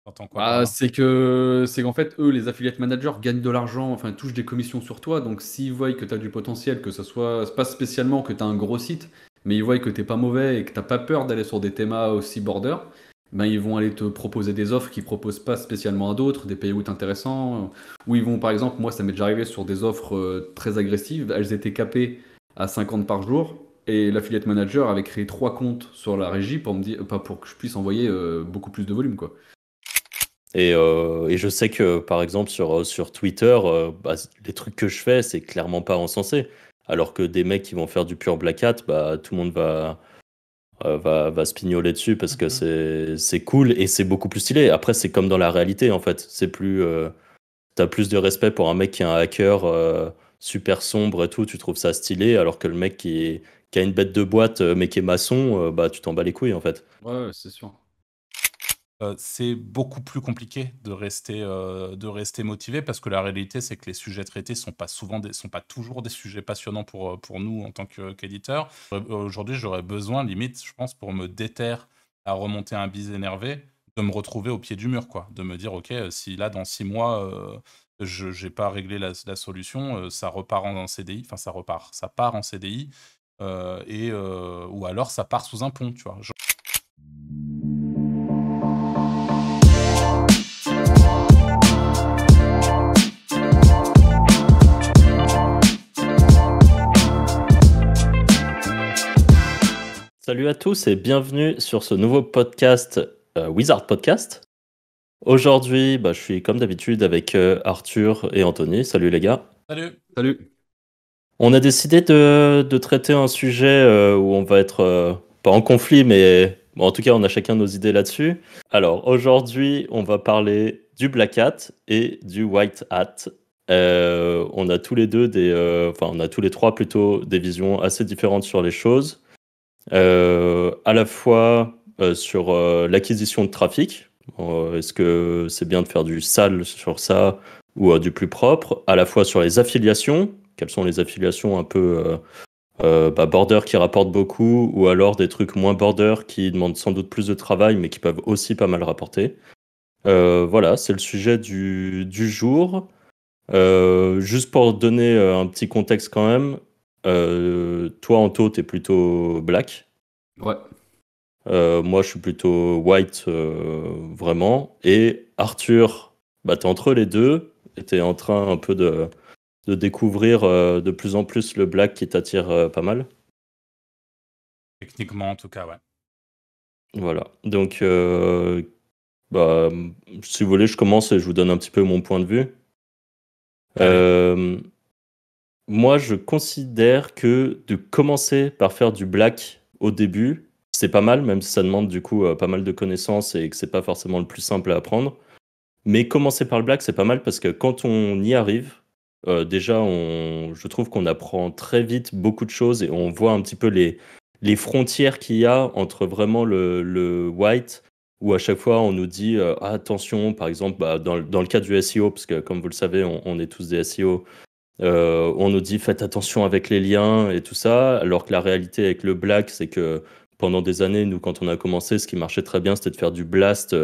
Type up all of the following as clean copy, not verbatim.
T'entends quoi par Bah, là? c'est qu'en fait, eux, les affiliate managers gagnent de l'argent, enfin, touchent des commissions sur toi. Donc, s'ils voient que tu as du potentiel, que ce soit, c'est pas spécialement que tu as un gros site, mais ils voient que t'es pas mauvais et que t'as pas peur d'aller sur des thémas aussi border, ben, ils vont aller te proposer des offres qu'ils proposent pas spécialement à d'autres, des payouts intéressants, où ils vont, par exemple, moi, ça m'est déjà arrivé sur des offres très agressives, elles étaient capées à 50 par jour. Et l'affiliate manager avait créé 3 comptes sur la régie pour me dire, pas pour que je puisse envoyer beaucoup plus de volume, quoi. Et je sais que, par exemple, sur Twitter, bah, les trucs que je fais, c'est clairement pas encensé. Alors que des mecs qui vont faire du pur black hat, bah, tout le monde va se pignoler dessus parce que Mhm. c'est cool et c'est beaucoup plus stylé. Après, c'est comme dans la réalité, en fait. T'as plus de respect pour un mec qui est un hacker super sombre et tout, tu trouves ça stylé, alors que le mec qui a une bête de boîte mais qui est maçon, bah, tu t'en bats les couilles, en fait. Ouais, ouais, c'est sûr. C'est beaucoup plus compliqué de rester motivé parce que la réalité, c'est que les sujets traités sont pas toujours des sujets passionnants pour nous en tant qu'éditeurs. Aujourd'hui, j'aurais besoin, limite, je pense, pour me déterre à remonter un bise énervé, de me retrouver au pied du mur, quoi. De me dire, OK, si là, dans 6 mois, je n'ai pas réglé la solution, ça repart en CDI, enfin, ça part en CDI, ou alors ça part sous un pont, tu vois. Salut à tous et bienvenue sur ce nouveau podcast Wizard Podcast. Aujourd'hui, bah, je suis comme d'habitude avec Arthur et Anthony. Salut les gars. Salut. Salut. On a décidé de traiter un sujet où on va être pas en conflit, mais bon, en tout cas, on a chacun nos idées là-dessus. Alors aujourd'hui, on va parler du Black Hat et du White Hat. On a tous les deux enfin, on a tous les trois plutôt des visions assez différentes sur les choses. À la fois sur l'acquisition de trafic. Est-ce que c'est bien de faire du sale sur ça ou du plus propre? À la fois sur les affiliations. Quelles sont les affiliations un peu bah, border qui rapportent beaucoup ou alors des trucs moins border qui demandent sans doute plus de travail mais qui peuvent aussi pas mal rapporter. Voilà, c'est le sujet du jour. Juste pour donner un petit contexte quand même, toi Anto, t'es plutôt black. Ouais. Moi, je suis plutôt white, vraiment. Et Arthur, bah, t'es entre les deux. Et t'es en train un peu de découvrir de plus en plus le black qui t'attire pas mal. Techniquement, en tout cas, ouais. Voilà. Donc, bah, si vous voulez, je commence et je vous donne un petit peu mon point de vue. Allez. Euh, Moi, je considère que de commencer par faire du black au début, c'est pas mal, même si ça demande du coup pas mal de connaissances et que c'est pas forcément le plus simple à apprendre. Mais commencer par le black, c'est pas mal parce que quand on y arrive, déjà, je trouve qu'on apprend très vite beaucoup de choses et on voit un petit peu les frontières qu'il y a entre vraiment le white, où à chaque fois on nous dit ah, attention, par exemple, bah, dans le cas du SEO, parce que comme vous le savez, on est tous des SEO, on nous dit faites attention avec les liens et tout ça, alors que la réalité avec le black, c'est que pendant des années, nous, quand on a commencé, ce qui marchait très bien, c'était de faire du blast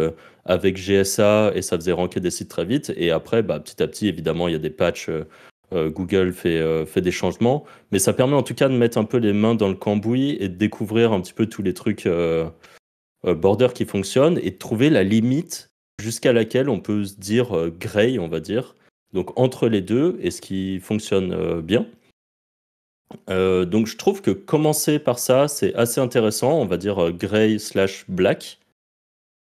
avec GSA et ça faisait ranker des sites très vite. Et après, bah, petit à petit, évidemment, il y a des patchs. Google fait des changements, mais ça permet en tout cas de mettre un peu les mains dans le cambouis et de découvrir un petit peu tous les trucs border qui fonctionnent et de trouver la limite jusqu'à laquelle on peut se dire gray, on va dire. Donc entre les deux et ce qui fonctionne bien. Donc je trouve que commencer par ça, c'est assez intéressant, on va dire gray slash black.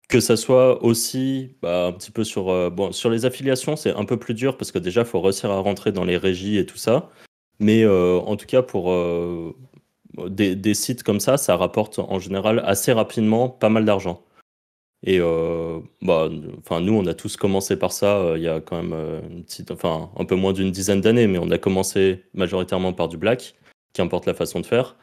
Que ça soit aussi bah, un petit peu bon, sur les affiliations, c'est un peu plus dur parce que déjà, il faut réussir à rentrer dans les régies et tout ça. Mais en tout cas, pour des sites comme ça rapporte en général assez rapidement pas mal d'argent. Et bah, enfin, nous, on a tous commencé par ça il y a quand même enfin, un peu moins d'une dizaine d'années, mais on a commencé majoritairement par du black, qu'importe la façon de faire.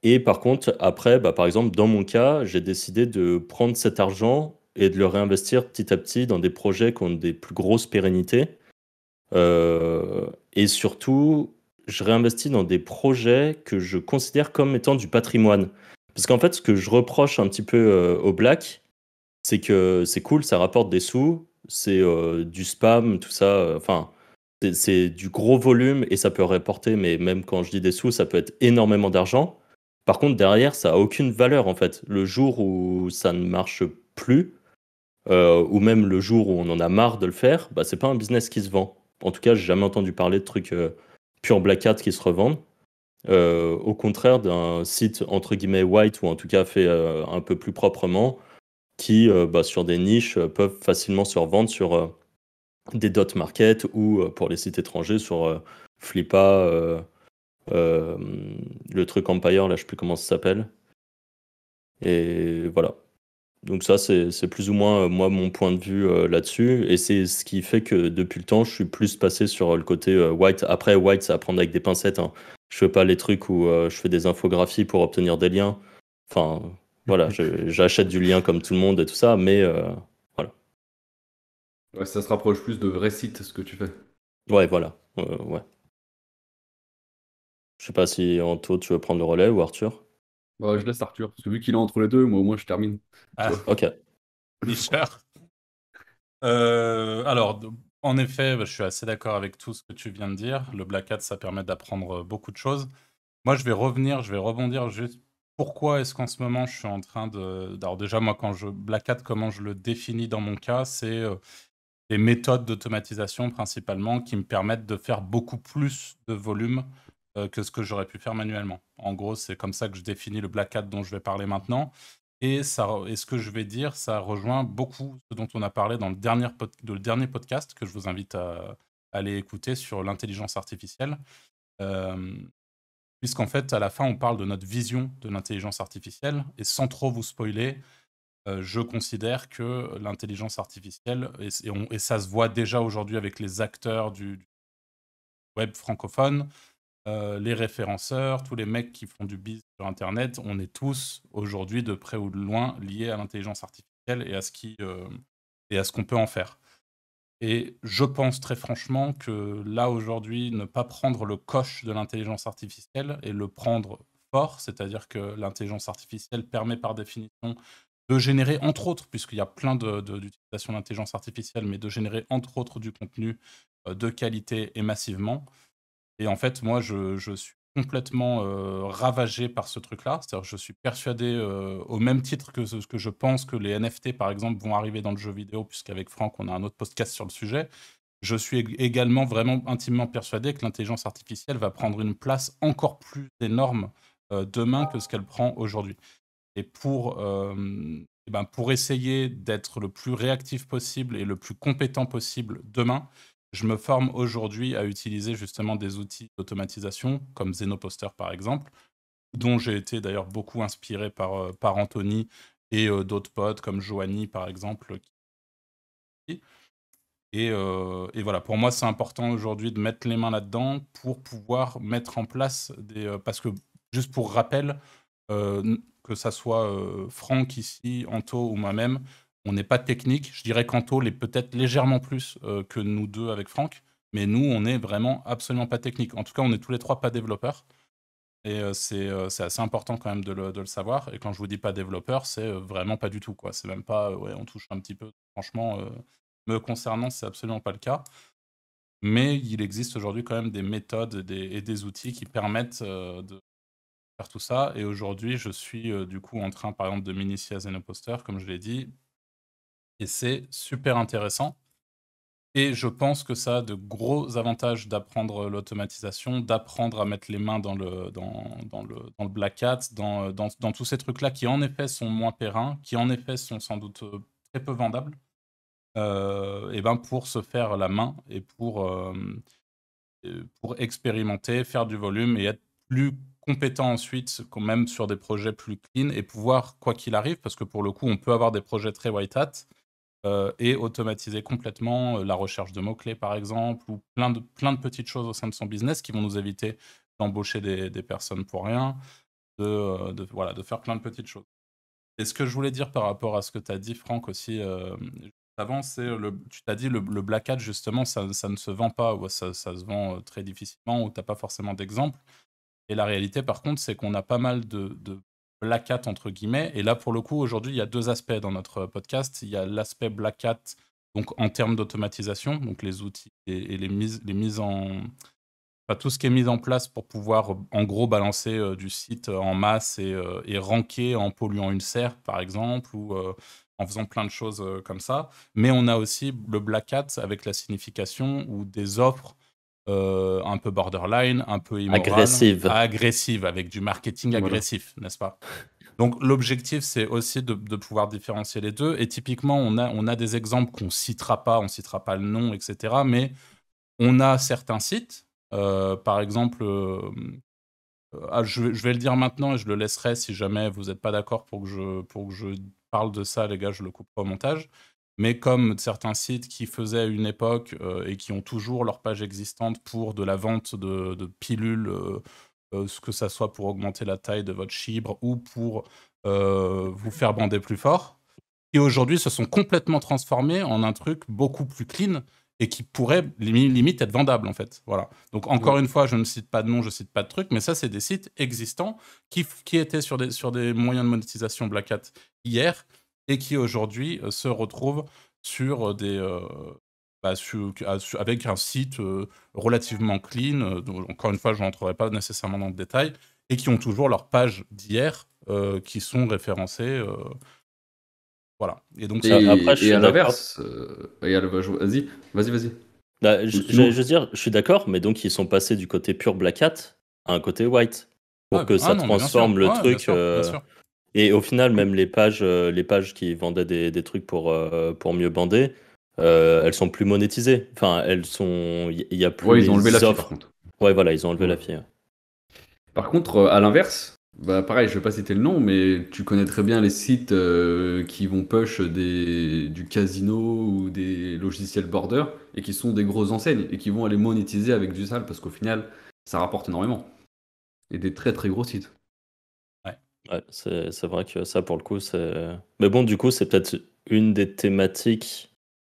Et par contre, après, bah, par exemple, dans mon cas, j'ai décidé de prendre cet argent et de le réinvestir petit à petit dans des projets qui ont des plus grosses pérennités. Et surtout, je réinvestis dans des projets que je considère comme étant du patrimoine. Parce qu'en fait, ce que je reproche un petit peu au black, c'est que c'est cool, ça rapporte des sous, c'est du spam, tout ça. Enfin, c'est du gros volume et ça peut rapporter, mais même quand je dis des sous, ça peut être énormément d'argent. Par contre, derrière, ça a aucune valeur en fait. Le jour où ça ne marche plus, ou même le jour où on en a marre de le faire, bah, c'est pas un business qui se vend. En tout cas, j'ai jamais entendu parler de trucs pure black hat qui se revendent. Au contraire d'un site entre guillemets white ou en tout cas fait un peu plus proprement, qui bah, sur des niches peuvent facilement se revendre sur des dot market ou pour les sites étrangers sur Flippa, euh, le truc Empire, là je sais plus comment ça s'appelle. Et voilà. Donc ça, c'est plus ou moins moi mon point de vue là-dessus. Et c'est ce qui fait que depuis le temps, je suis plus passé sur le côté white. Après, white, c'est à prendre avec des pincettes, hein. Je fais pas les trucs où je fais des infographies pour obtenir des liens. Enfin, voilà, j'achète du lien comme tout le monde et tout ça, mais voilà. Ouais, ça se rapproche plus de vrais sites, ce que tu fais. Ouais, voilà. Ouais. Je sais pas si Anto, tu veux prendre le relais ou Arthur. Bah, je laisse Arthur, parce que vu qu'il est entre les deux, moi au moins je termine. Tu Ah, vois. Ok. tricheur. Alors, en effet, bah, je suis assez d'accord avec tout ce que tu viens de dire. Le Black Hat, ça permet d'apprendre beaucoup de choses. Moi, je vais rebondir juste. Pourquoi est-ce qu'en ce moment, je suis en train de... Alors déjà, moi, Black Hat, comment je le définis dans mon cas, c'est des méthodes d'automatisation principalement qui me permettent de faire beaucoup plus de volume que ce que j'aurais pu faire manuellement. En gros, c'est comme ça que je définis le Black Hat dont je vais parler maintenant. Et ce que je vais dire, ça rejoint beaucoup ce dont on a parlé dans le dernier podcast que je vous invite à aller écouter sur l'intelligence artificielle. Euh, Puisqu'en fait, à la fin, on parle de notre vision de l'intelligence artificielle. Et sans trop vous spoiler, je considère que l'intelligence artificielle, et ça se voit déjà aujourd'hui avec les acteurs du web francophone, les référenceurs, tous les mecs qui font du biz sur Internet, on est tous aujourd'hui de près ou de loin liés à l'intelligence artificielle et à ce qu'on peut en faire. Et je pense très franchement que là aujourd'hui, ne pas prendre le coche de l'intelligence artificielle et le prendre fort, c'est-à-dire que l'intelligence artificielle permet par définition de générer, entre autres, puisqu'il y a plein d'utilisations d'intelligence artificielle, mais de générer entre autres du contenu de qualité et massivement. Et en fait, moi, je suis complètement ravagé par ce truc-là. C'est-à-dire, je suis persuadé, au même titre que ce que je pense que les NFT, par exemple, vont arriver dans le jeu vidéo, puisqu'avec Franck, on a un autre podcast sur le sujet. Je suis également vraiment intimement persuadé que l'intelligence artificielle va prendre une place encore plus énorme demain que ce qu'elle prend aujourd'hui. Et pour essayer d'être le plus réactif possible et le plus compétent possible demain, je me forme aujourd'hui à utiliser justement des outils d'automatisation comme Zenoposter par exemple, dont j'ai été d'ailleurs beaucoup inspiré par Anthony et d'autres potes comme Joanie par exemple. Et voilà, pour moi c'est important aujourd'hui de mettre les mains là-dedans pour pouvoir mettre en place parce que, juste pour rappel, que ça soit Franck ici, Anto ou moi-même, on n'est pas technique. Je dirais qu'Anto l'est peut-être légèrement plus que nous deux avec Franck, mais nous, on n'est vraiment absolument pas technique. En tout cas, on est tous les trois pas développeurs. Et c'est assez important quand même de le savoir. Et quand je vous dis pas développeur, c'est vraiment pas du tout, quoi. C'est même pas, ouais, on touche un petit peu. Franchement, me concernant, c'est absolument pas le cas. Mais il existe aujourd'hui quand même des méthodes et des outils qui permettent de faire tout ça. Et aujourd'hui, je suis du coup en train, par exemple, de m'initier à Zenoposter, comme je l'ai dit. Et c'est super intéressant. Et je pense que ça a de gros avantages d'apprendre l'automatisation, d'apprendre à mettre les mains dans le Black Hat, dans tous ces trucs-là qui, en effet, sont moins périns, qui, en effet, sont sans doute très peu vendables, et ben pour se faire la main et pour expérimenter, faire du volume et être plus compétent ensuite, quand même sur des projets plus clean et pouvoir, quoi qu'il arrive, parce que pour le coup, on peut avoir des projets très white hat et automatiser complètement la recherche de mots-clés, par exemple, ou plein de petites choses au sein de son business qui vont nous éviter d'embaucher des personnes pour rien, voilà, de faire plein de petites choses. Et ce que je voulais dire par rapport à ce que tu as dit, Franck, aussi, juste avant, c'est tu t'as dit le Black Hat, justement, ça ne se vend pas, ou ça se vend très difficilement, ou tu n'as pas forcément d'exemple. Et la réalité, par contre, c'est qu'on a pas mal de Black Hat entre guillemets. Et là, pour le coup, aujourd'hui, il y a deux aspects dans notre podcast. Il y a l'aspect Black Hat, donc en termes d'automatisation, donc les outils et les mises en... Enfin, tout ce qui est mis en place pour pouvoir, en gros, balancer du site en masse et ranker en polluant une serre, par exemple, ou en faisant plein de choses comme ça. Mais on a aussi le Black Hat avec la signification ou des offres un peu borderline, un peu immorales, agressives, avec du marketing agressif, n'est-ce pas? Donc l'objectif, c'est aussi de pouvoir différencier les deux. Et typiquement, on a des exemples qu'on citera pas, on citera pas le nom, etc. Mais on a certains sites, par exemple, je vais le dire maintenant et je le laisserai si jamais vous n'êtes pas d'accord pour que je parle de ça, les gars, je le couperai au montage. Mais comme certains sites qui faisaient à une époque et qui ont toujours leur page existante pour de la vente de pilules, ce que ça soit pour augmenter la taille de votre chibre ou pour vous faire bander plus fort, qui aujourd'hui se sont complètement transformés en un truc beaucoup plus clean et qui pourrait limite être vendable en fait. Voilà. Donc encore une fois, je ne cite pas de nom, je cite pas de trucs, mais ça c'est des sites existants qui étaient sur des moyens de monétisation Black Hat hier et qui aujourd'hui se retrouvent sur des avec un site relativement clean. Encore une fois, je n'entrerai pas nécessairement dans le détail et qui ont toujours leurs pages d'hier qui sont référencées. Voilà. Et donc Après, je suis à d'accord. l'inverse, vas-y. Bah, je veux dire, je suis d'accord, mais donc ils sont passés du côté pur Black Hat à un côté white pour que ça non, mais bien sûr. transforme le Ouais, truc. bien sûr. Et au final, même les pages qui vendaient des trucs pour mieux bander, elles sont plus monétisées. Enfin, il y a plus Ouais, les ils ont enlevé la fille offres. par contre. Ouais, voilà, ils ont enlevé Ouais. la fille. Ouais. Par contre, à l'inverse, bah pareil, je vais pas citer le nom, mais tu connais très bien les sites qui vont push du casino ou des logiciels border et qui sont des grosses enseignes et qui vont aller monétiser avec du sale parce qu'au final, ça rapporte énormément. Et des très très gros sites. Ouais, c'est vrai que ça, pour le coup, c'est... Mais bon, du coup, c'est peut-être une des thématiques...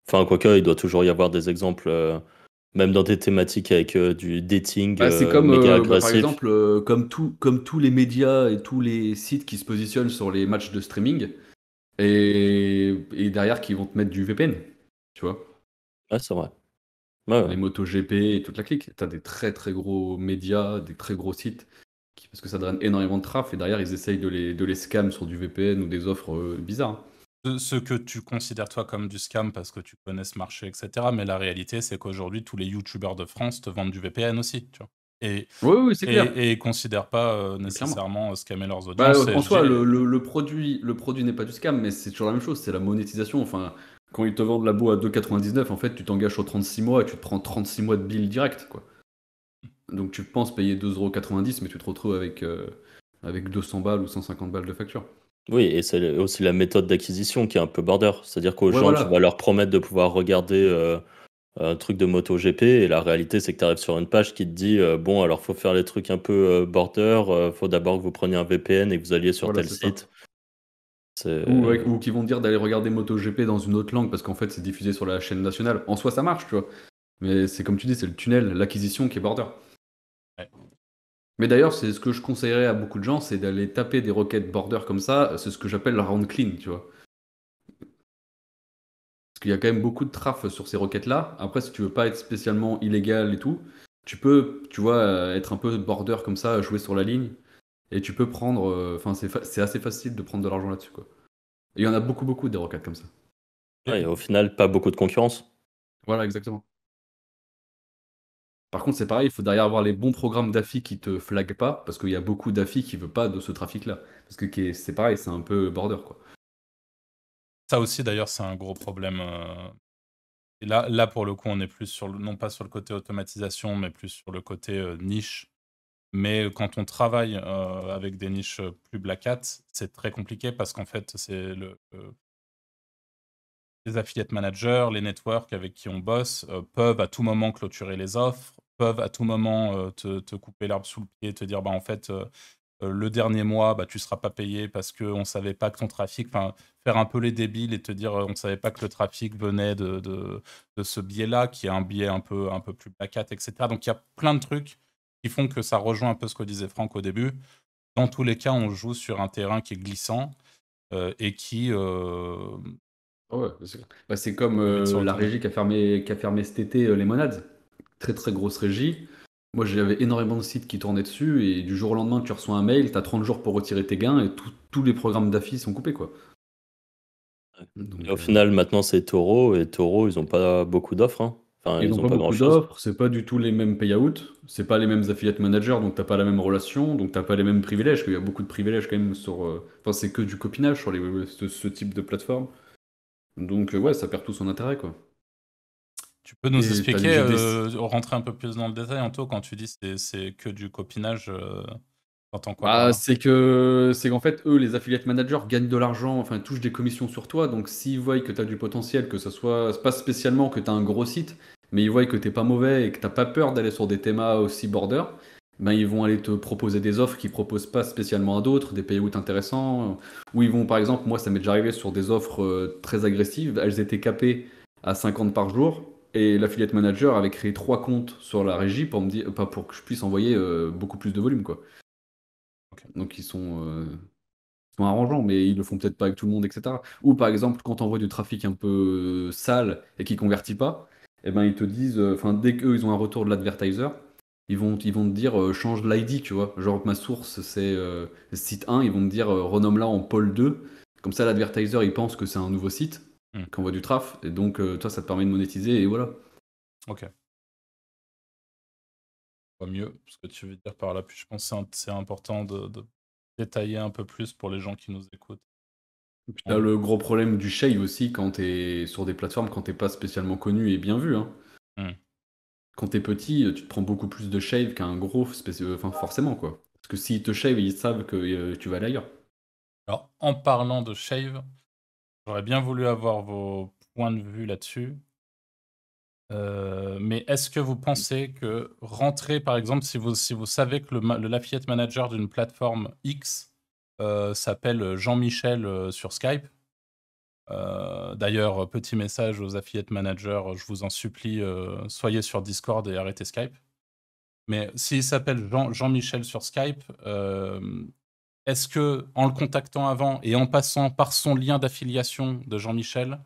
Enfin, quoique, il doit toujours y avoir des exemples, même dans des thématiques avec du dating C'est comme, méga par agressif. exemple, comme tous les médias et tous les sites qui se positionnent sur les matchs de streaming et derrière qui vont te mettre du VPN, tu vois. Ouais, c'est vrai. Ouais. Les MotoGP et toute la clique. T'as des très très gros médias, des très gros sites, parce que ça draine énormément de traf, et derrière ils essayent de les scam sur du VPN ou des offres bizarres. Ce que tu considères toi comme du scam parce que tu connais ce marché, etc. Mais la réalité, c'est qu'aujourd'hui, tous les youtubeurs de France te vendent du VPN aussi, tu vois. Oui, c'est clair. Et ils considèrent pas nécessairement scammer leurs Bah, audiences. en soi, le produit n'est pas du scam, mais c'est toujours la même chose, c'est la monétisation. Enfin, quand ils te vendent la boue à 2,99, en fait, tu t'engages sur 36 mois et tu te prends 36 mois de bill direct, quoi. Donc tu penses payer 2,90 €, mais tu te retrouves avec 200 balles ou 150 balles de facture. Oui, et c'est aussi la méthode d'acquisition qui est un peu border. C'est-à-dire qu'aux Ouais, gens, voilà. tu vas leur promettre de pouvoir regarder un truc de MotoGP, et la réalité, c'est que tu arrives sur une page qui te dit bon, alors faut faire les trucs un peu border, faut d'abord que vous preniez un VPN et que vous alliez sur Voilà, tel c'est ça. site. C'est... Ou qui vont dire d'aller regarder MotoGP dans une autre langue parce qu'en fait c'est diffusé sur la chaîne nationale. En soi ça marche, tu vois. Mais c'est comme tu dis, c'est le tunnel, l'acquisition qui est border. Ouais. Mais d'ailleurs, c'est ce que je conseillerais à beaucoup de gens, c'est d'aller taper des requêtes border comme ça. C'est ce que j'appelle la round clean, tu vois. Parce qu'il y a quand même beaucoup de traf sur ces requêtes-là. Après, si tu veux pas être spécialement illégal et tout, tu peux, tu vois, être un peu border comme ça, jouer sur la ligne. Et tu peux prendre. Enfin, c'est assez facile de prendre de l'argent là-dessus, quoi. Et il y en a beaucoup des requêtes comme ça. Ouais, et au final, pas beaucoup de concurrence. Voilà, exactement. Par contre, c'est pareil, il faut derrière avoir les bons programmes d'AFI qui te flaguent pas, parce qu'il y a beaucoup d'AFI qui veulent pas de ce trafic-là. Parce que c'est pareil, c'est un peu border, quoi. Ça aussi, d'ailleurs, c'est un gros problème. Et là, pour le coup, on est plus non pas sur le côté automatisation, mais plus sur le côté niche. Mais quand on travaille avec des niches plus Black Hat, c'est très compliqué parce qu'en fait, c'est les affiliate managers, les networks avec qui on bosse peuvent à tout moment clôturer les offres, peuvent à tout moment te couper l'herbe sous le pied, te dire bah en fait le dernier mois bah tu seras pas payé parce qu'on ne savait pas que ton trafic, enfin faire un peu les débiles et te dire on ne savait pas que le trafic venait de ce biais-là qui est un biais un peu plus Black Hat, etc. Donc il y a plein de trucs qui font que ça rejoint un peu ce que disait Franck au début. dans tous les cas, on joue sur un terrain qui est glissant et qui Ouais, c'est comme peut vite se la retourner. régie qui a fermé cet été, les Monades. Très très grosse régie. Moi j'avais énormément de sites qui tournaient dessus et du jour au lendemain tu reçois un mail, t'as 30 jours pour retirer tes gains et tous les programmes d'affi sont coupés quoi. Et au Donc final, maintenant, c'est Toro, et Toro, ils ont pas beaucoup d'offres, hein. Enfin, ils ils n'ont ont pas pas beaucoup grand-chose. d'offres, c'est pas du tout les mêmes payouts, c'est pas les mêmes affiliate managers, donc t'as pas la même relation, donc t'as pas les mêmes privilèges, qu'il y a beaucoup de privilèges quand même sur. Enfin c'est que du copinage sur ce type de plateforme. Donc ouais, ça perd tout son intérêt quoi. Tu peux nous Et expliquer, j'ai des, rentrer un peu plus dans le détail, Anto, quand tu dis c'est que du copinage, t'entends quoi par Bah, là? c'est qu'en fait, eux, les affiliate managers gagnent de l'argent, enfin, touchent des commissions sur toi. Donc, s'ils voient que tu as du potentiel, que ce soit, c'est pas spécialement que tu as un gros site, mais ils voient que t'es pas mauvais et que t'as pas peur d'aller sur des thémas aussi border, ben, ils vont aller te proposer des offres qu'ils proposent pas spécialement à d'autres, des payouts intéressants, où ils vont, par exemple, moi, ça m'est déjà arrivé sur des offres très agressives, elles étaient capées à 50 par jour. Et l'affiliate manager avait créé 3 comptes sur la régie pour me dire, pas pour que je puisse envoyer beaucoup plus de volume, quoi. Ok. Donc ils sont arrangeants, mais ils le font peut-être pas avec tout le monde, etc. Ou par exemple, quand tu envoies du trafic un peu sale et qui convertit pas, eh ben ils te disent, enfin dès qu'eux ils ont un retour de l'advertiser, ils vont te dire change l'ID, tu vois. Genre ma source c'est site 1, ils vont me dire renomme-la en pôle 2. Comme ça l'advertiser il pense que c'est un nouveau site Mmh. qui envoie du traf, et donc toi ça te permet de monétiser et voilà. OK. Pas mieux, ce que tu veux dire par là. Puis je pense que c'est important de détailler un peu plus pour les gens qui nous écoutent. Et puis t'as le gros problème du shave aussi quand t'es sur des plateformes, quand t'es pas spécialement connu et bien vu, hein. Mmh. Quand t'es petit, tu te prends beaucoup plus de shave qu'un gros, enfin forcément quoi. Parce que s'ils te shave, ils savent que tu vas aller ailleurs. Alors, en parlant de shave, j'aurais bien voulu avoir vos points de vue là-dessus. Mais est-ce que vous pensez que rentrer, par exemple, si vous savez que l'affiliate manager d'une plateforme X s'appelle Jean-Michel sur Skype. D'ailleurs, petit message aux affiliate managers, je vous en supplie, soyez sur Discord et arrêtez Skype. Mais s'il s'appelle Jean-Michel sur Skype, est-ce que en le contactant avant et en passant par son lien d'affiliation de Jean-Michel,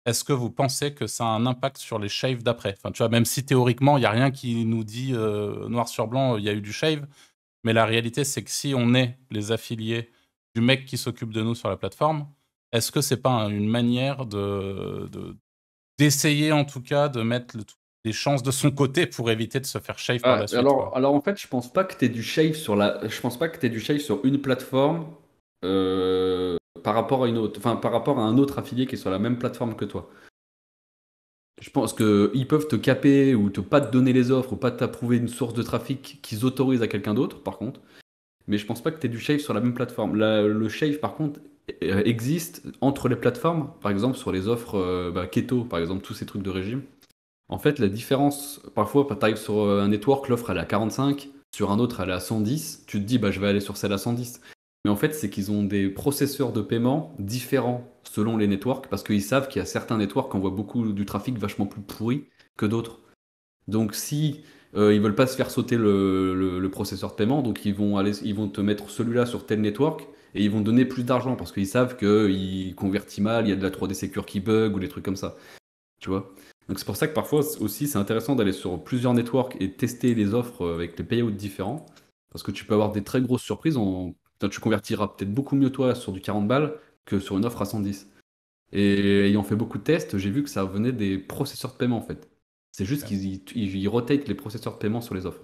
est-ce que vous pensez que ça a un impact sur les shaves d'après? Enfin, tu vois, même si théoriquement, il y a rien qui nous dit, noir sur blanc, il y a eu du shave, mais la réalité, c'est que si on est les affiliés du mec qui s'occupe de nous sur la plateforme, est-ce que c'est pas une manière d'essayer en tout cas de mettre des chances de son côté pour éviter de se faire shave par Ah, la suite, alors, quoi? alors en fait, je pense pas que t'aies du shave sur une plateforme par rapport à une autre, enfin par rapport à un autre affilié qui est sur la même plateforme que toi. Je pense qu'ils peuvent te caper ou pas te donner les offres ou pas t'approuver une source de trafic qu'ils autorisent à quelqu'un d'autre, par contre. Mais je pense pas que tu aies du shave sur la même plateforme. Le shave, par contre, existe entre les plateformes. Par exemple, sur les offres keto, par exemple, tous ces trucs de régime. En fait, la différence, parfois, tu arrives sur un network, l'offre elle est à 45, sur un autre elle est à 110. Tu te dis, bah, je vais aller sur celle à 110. Mais en fait, c'est qu'ils ont des processeurs de paiement différents selon les networks, parce qu'ils savent qu'il y a certains networks qui envoient beaucoup du trafic vachement plus pourri que d'autres. Donc si ils veulent pas se faire sauter le processeur de paiement, donc ils vont te mettre celui-là sur tel network et ils vont donner plus d'argent parce qu'ils savent qu'il convertit mal, il y a de la 3D Secure qui bug ou des trucs comme ça, tu vois. Donc c'est pour ça que parfois aussi c'est intéressant d'aller sur plusieurs networks et tester les offres avec les payouts différents parce que tu peux avoir des très grosses surprises. Putain, tu convertiras peut-être beaucoup mieux toi sur du 40 balles que sur une offre à 110. Et ayant fait beaucoup de tests, j'ai vu que ça venait des processeurs de paiement en fait. C'est juste OK. qu'ils rotate les processeurs de paiement sur les offres.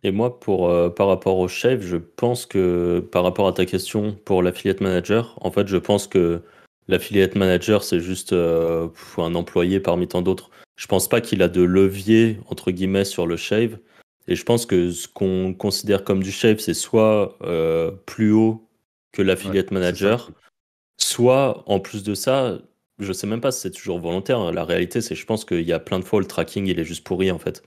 Et moi, par rapport au shave, je pense que par rapport à ta question pour l'affiliate manager, en fait, je pense que l'affiliate manager, c'est juste un employé parmi tant d'autres. Je pense pas qu'il a de levier, entre guillemets, sur le shave. Et je pense que ce qu'on considère comme du shave, c'est soit plus haut que Ouais, l'affiliate c'est ça le manager, truc. soit en plus de ça, je sais même pas si c'est toujours volontaire. La réalité, c'est je pense qu'il y a plein de fois où le tracking, il est juste pourri, en fait.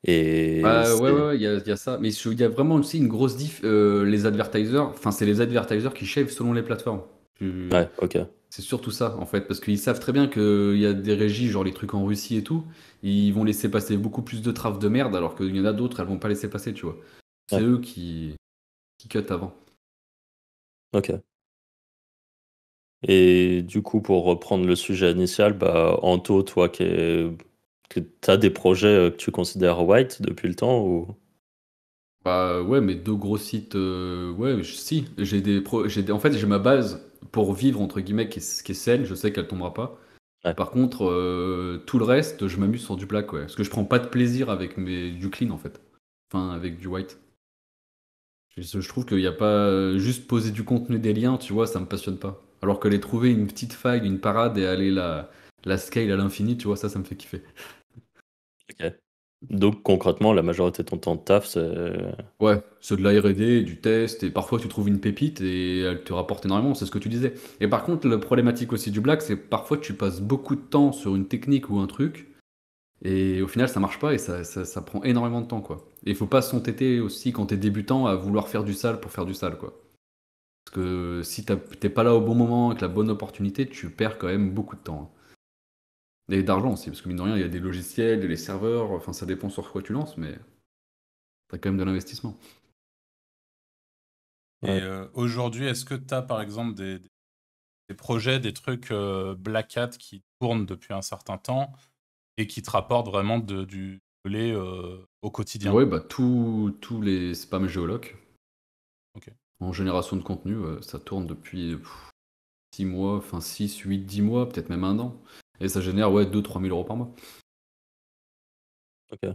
Et Bah, ouais, ouais, c'est... ouais, il y a ça. Mais il y a vraiment aussi une grosse diff. Les advertisers, enfin, c'est les advertisers qui shave selon les plateformes. Ouais, ok. C'est surtout ça, en fait, parce qu'ils savent très bien qu'il y a des régies, genre les trucs en Russie et tout, ils vont laisser passer beaucoup plus de traf de merde, alors qu'il y en a d'autres, elles vont pas laisser passer, tu vois. C'est Ouais. eux qui cut avant. Ok. Et du coup, pour reprendre le sujet initial, bah, Anto, toi, t'as des projets que tu considères white depuis le temps ou... Bah ouais, mais deux gros sites, ouais, si, en fait, j'ai ma base pour vivre, entre guillemets, qui est saine, je sais qu'elle tombera pas. Ouais. Par contre, tout le reste, je m'amuse sur du black, ouais. Parce que je prends pas de plaisir avec du clean, en fait. Enfin, avec du white. Je trouve qu'il n'y a pas juste poser du contenu des liens, tu vois, ça me passionne pas. Alors que les trouver une petite faille, une parade et aller la scale à l'infini, tu vois, ça me fait kiffer. Ok. Donc concrètement, la majorité de ton temps de taf, c'est... Ouais, c'est de la R&D, du test, et parfois tu trouves une pépite et elle te rapporte énormément, c'est ce que tu disais. Et par contre, la problématique aussi du black, c'est parfois tu passes beaucoup de temps sur une technique ou un truc, et au final ça marche pas et ça prend énormément de temps, quoi. Et il faut pas s'entêter aussi quand t'es débutant à vouloir faire du sale pour faire du sale, quoi. Parce que si t'es pas là au bon moment avec la bonne opportunité, tu perds quand même beaucoup de temps, hein. Et d'argent aussi, parce que mine de rien, il y a des logiciels, les serveurs, enfin ça dépend sur quoi tu lances, mais t'as quand même de l'investissement. Et Ouais. aujourd'hui, est-ce que tu as par exemple des projets, des trucs Black Hat qui tournent depuis un certain temps et qui te rapportent vraiment du lait au quotidien? Ouais, bah tous les spams géolocs Ok. en génération de contenu, ça tourne depuis 6 mois, enfin 6, 8, 10 mois, peut-être même un an. Et ça génère ouais 2 000 à 3 000 € par mois. Ok.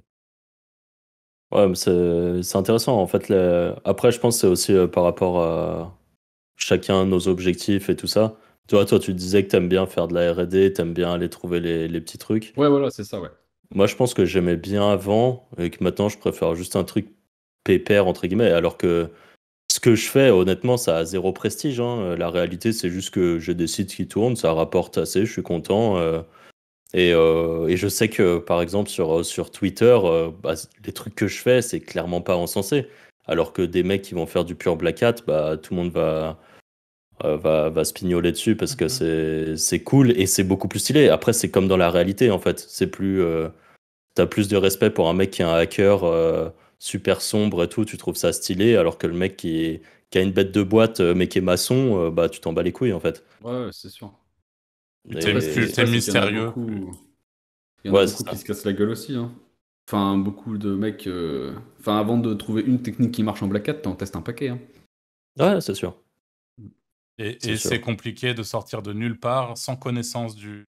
Ouais, mais c'est intéressant. En fait, après, je pense que c'est aussi par rapport à chacun nos objectifs et tout ça. Toi, tu disais que t'aimes bien faire de la R&D, t'aimes bien aller trouver les petits trucs. Ouais, voilà, c'est ça, ouais. Moi, je pense que j'aimais bien avant et que maintenant, je préfère juste un truc pépère, entre guillemets, alors que ce que je fais, honnêtement, ça a zéro prestige, hein. La réalité, c'est juste que j'ai des sites qui tournent, ça rapporte assez, je suis content. Et je sais que, par exemple, sur Twitter, bah, les trucs que je fais, c'est clairement pas encensé. Alors que des mecs qui vont faire du pur Black Hat, bah, tout le monde va se pignoler dessus parce que Mhm. c'est cool et c'est beaucoup plus stylé. Après, c'est comme dans la réalité, en fait. T'as plus de respect pour un mec qui est un hacker super sombre et tout, tu trouves ça stylé, alors que le mec qui a une bête de boîte mais qui est maçon, bah, tu t'en bats les couilles, en fait. Ouais, c'est sûr. Après, ce qui Plus se Et t'es passe, c'est qu'il y en a mystérieux, plus. beaucoup. Il y en a ouais, c'est beaucoup qui ça. se cassent la gueule aussi, hein. Enfin, beaucoup de mecs. Enfin, avant de trouver une technique qui marche en Black Hat, t'en testes un paquet, hein. Ouais, c'est sûr. C'est Et c'est sûr. compliqué de sortir de nulle part sans connaissance du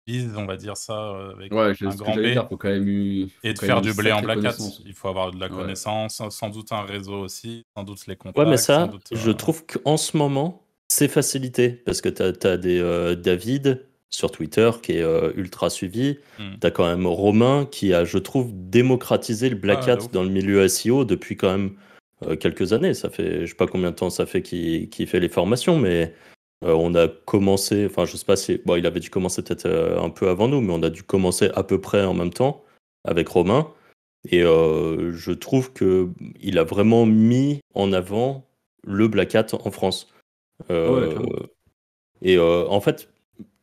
biz, on va dire ça avec Ouais, c'est un ce que grand j'allais B, dire, faut quand même et faut de quand même faire une du blé en sacrée Black Hat. connaissance. Il faut avoir de la Ouais. connaissance, sans doute un réseau aussi, sans doute les Ouais, mais contacts, sans ça, doute. je trouve qu'en ce moment, c'est facilité. Parce que t'as des David sur Twitter qui est ultra suivi. Hmm. T'as quand même Romain qui a, je trouve, démocratisé le Black Ah, de Hat ouf. dans le milieu SEO depuis quand même quelques années. Ça fait, je sais pas combien de temps ça fait qu'il fait les formations, mais on a commencé, enfin, je sais pas si, bon, il avait dû commencer peut-être un peu avant nous, mais on a dû commencer à peu près en même temps avec Romain. Et je trouve que il a vraiment mis en avant le Black Hat en France. Ouais, Euh, clairement. et en fait,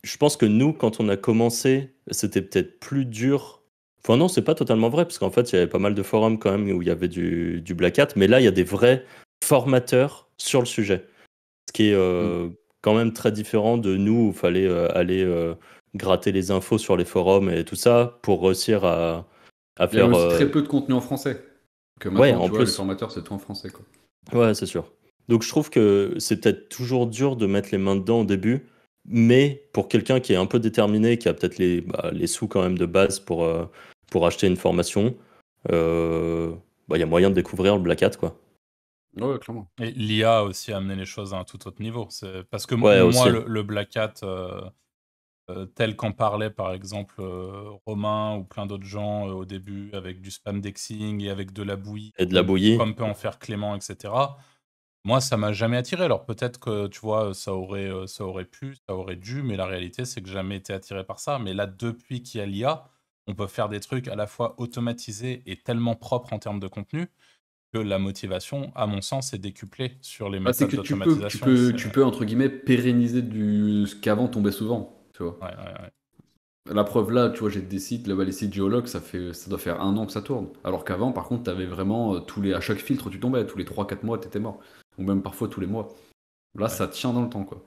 je pense que nous, quand on a commencé, c'était peut-être plus dur. Enfin non, c'est pas totalement vrai, parce qu'en fait, il y avait pas mal de forums quand même où il y avait du Black Hat, mais là, il y a des vrais formateurs sur le sujet. Ce qui est Mm. quand même très différent de nous, où il fallait aller gratter les infos sur les forums et tout ça pour réussir à Il y avait faire... aussi très peu de contenu en français. Que ouais, maintenant, en tu vois, les plus. formateurs, c'est tout en français, quoi. Ouais, c'est sûr. Donc je trouve que c'est peut-être toujours dur de mettre les mains dedans au début, mais pour quelqu'un qui est un peu déterminé, qui a peut-être les sous quand même de base pour acheter une formation, euh, bah, il y a moyen de découvrir le Black Hat, quoi. Ouais, clairement. Et l'IA a aussi amené les choses à un tout autre niveau. Parce que Ouais, moi, aussi. le Black Hat, tel qu'en parlait par exemple Romain ou plein d'autres gens au début, avec du spam dexing et avec de la bouillie, Et de la bouillie. comme peut en faire Clément, etc. Moi, ça m'a jamais attiré. Alors peut-être que, tu vois, ça aurait pu, ça aurait dû, mais la réalité, c'est que j'ai jamais été attiré par ça. Mais là, depuis qu'il y a l'IA, on peut faire des trucs à la fois automatisés et tellement propres en termes de contenu que la motivation, à mon sens, est décuplée sur les Bah, c'est méthodes que d'automatisation. tu peux, entre guillemets, pérenniser ce qu'avant tombait souvent, tu vois. Ouais, ouais, ouais. La preuve là, tu vois, j'ai des sites, là-bas, les sites géologues, ça doit faire 1 an que ça tourne. Alors qu'avant, par contre, t'avais vraiment à chaque filtre, tu tombais, tous les 3 4 mois, t'étais mort. Ou même parfois tous les mois. Là, Ouais. ça tient dans le temps, quoi.